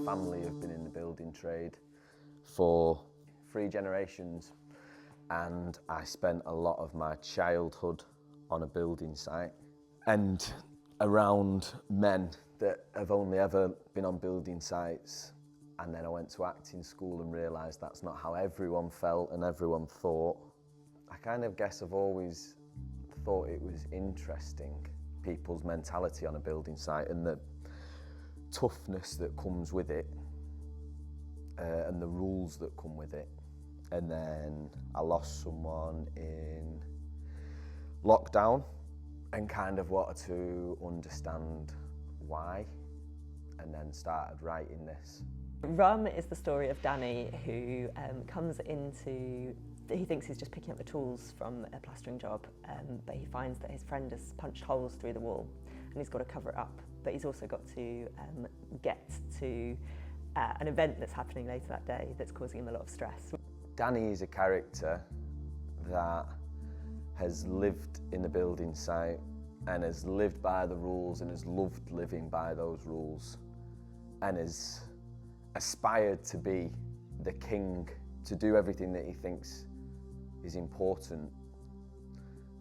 family have been in the building trade for 3 generations, and I spent a lot of my childhood on a building site and around men that have only ever been on building sites. And then I went to acting school and realised that's not how everyone felt and everyone thought. I kind of guess I've always thought it was interesting, people's mentality on a building site and the toughness that comes with it, and the rules that come with it. And then I lost someone in lockdown and kind of wanted to understand why, and then started writing this. RUM is the story of Danny, who comes into, he thinks he's just picking up the tools from a plastering job, but he finds that his friend has punched holes through the wall and he's got to cover it up. But he's also got to get to an event that's happening later that day that's causing him a lot of stress. Danny is a character that has lived in the building site and has lived by the rules and has loved living by those rules and has aspired to be the king, to do everything that he thinks is important.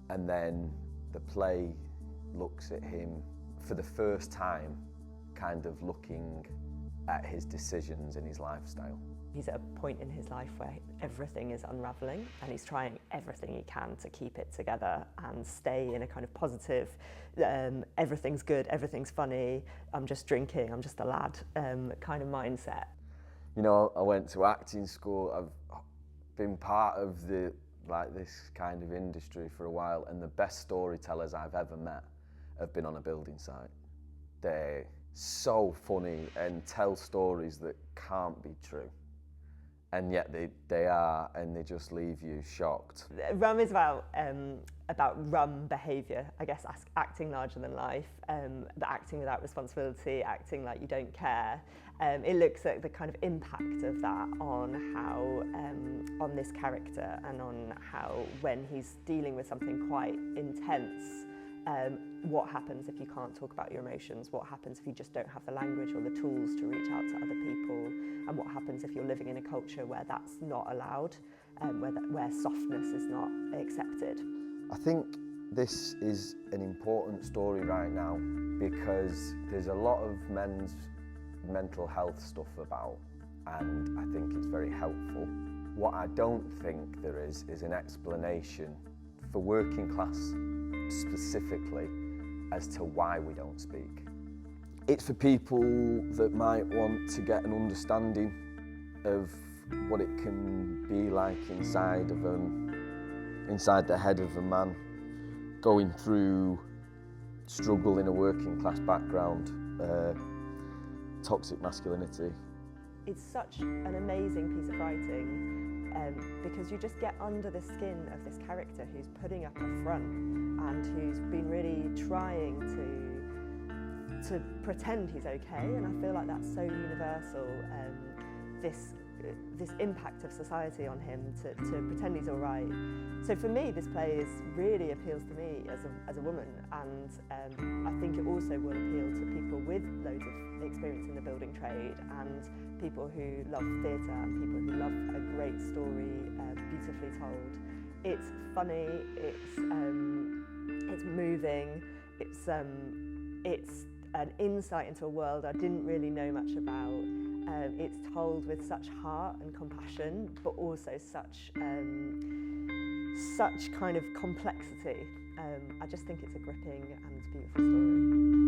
And then the play looks at him for the first time, kind of looking at his decisions and his lifestyle. He's at a point in his life where everything is unravelling and he's trying everything he can to keep it together and stay in a kind of positive, everything's good, everything's funny, I'm just drinking, I'm just a lad kind of mindset. You know, I went to acting school, I've been part of this kind of industry for a while, and the best storytellers I've ever met have been on a building site. They're so funny and tell stories that can't be true. And yet they are, and they just leave you shocked. RUM is about RUM behaviour, I guess, acting larger than life, but acting without responsibility, acting like you don't care. It looks at the kind of impact of that on how, on this character, and on how, when he's dealing with something quite intense, what happens if you can't talk about your emotions, what happens if you just don't have the language or the tools to reach out to other people, and what happens if you're living in a culture where that's not allowed, where softness is not accepted. I think this is an important story right now because there's a lot of men's mental health stuff about, and I think it's very helpful. What I don't think there is an explanation for working class specifically as to why we don't speak. It's for people that might want to get an understanding of what it can be like inside the head of a man going through struggle in a working class background, toxic masculinity. It's such an amazing piece of writing because you just get under the skin of this character who's putting up a front and who's been really trying to pretend he's okay, and I feel like that's so universal, this impact of society on him to pretend he's all right. So for me, this play really appeals to me as a woman, and I think it also will appeal to people with loads of experience in the building trade, and people who love theatre, and people who love a great story, beautifully told. It's funny, it's moving, it's an insight into a world I didn't really know much about. It's told with such heart and compassion, but also such kind of complexity. I just think it's a gripping and beautiful story.